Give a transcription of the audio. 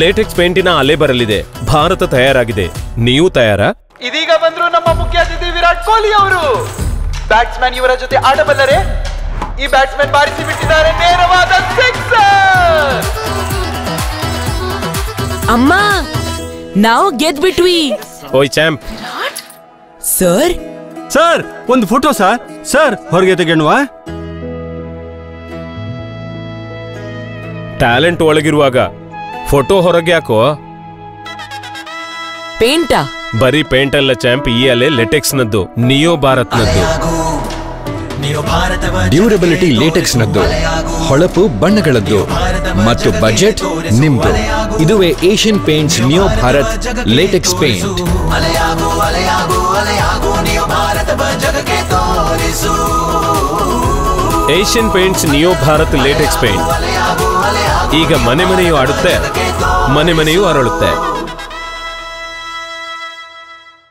LaTeX ಪೇಂಟಿನ ಅಲೆ ಬರಲಿದೆ. ಭಾರತ ತಯಾರಾಗಿದೆ. ನೀವು ತಯಾರಾ? ಇದೀಗ ಬಂದ್ರು ನಮ್ಮ ಮುಖ್ಯ ಅತಿಥಿ ವಿರಾಟ್ ಕೊಹ್ಲಿ ಅವರು. ಬ್ಯಾಟ್ಸ್ಮನ್ ಇವರ ಜೊತೆ ಆಡಬಲ್ಲರೆ? ಈ ಬ್ಯಾಟ್ಸ್ಮನ್ ಬಾರಿಸಿ ಬಿಟ್ಟಿದ್ದಾರೆ ನೇರವಾದ ಸಿಕ್ಸರ್. ಅಮ್ಮ, ನಾವು ಗೆದ್ಬಿಟ್ವಿ. ಓಯ್ ಚಾಂಪ್. ಸರ್ ಸರ್ ಒಂದು ಫೋಟೋ ಸರ್. ಸರ್ ಹೊರಗೆ ತೆಗೆಣವಾ? ಟ್ಯಾಲೆಂಟ್ ಒಳಗಿರುವಾಗ ಫೋಟೋ ಹೊರಗೆ ಯಾಕೋ? ಪೇಂಟಾ? ಬರೀ ಪೇಂಟ್ ಅಲ್ಲ ಚಾಂಪ್, ಈ ಅಲೆ ಲೆಟೆಕ್ಸ್ ನದ್ದು, ನಿಯೋ ಭಾರತ್ ನದ್ದು. ಡ್ಯೂರಬಿಲಿಟಿ ಲೇಟೆಕ್ಸ್ ನದ್ದು, ಹೊಳಪು ಬಣ್ಣಗಳದ್ದು ಮತ್ತು ಬಜೆಟ್ ನಿಮ್ದು. ಇದುವೇ Asian Paints Neo Bharat latex paint. Asian Paints Neo Bharat latex paint ಈಗ ಮನೆ ಮನೆಯೂ ಆಡುತ್ತೆ, ಮನೆ ಮನೆಯೂ ಅರಳುತ್ತೆ.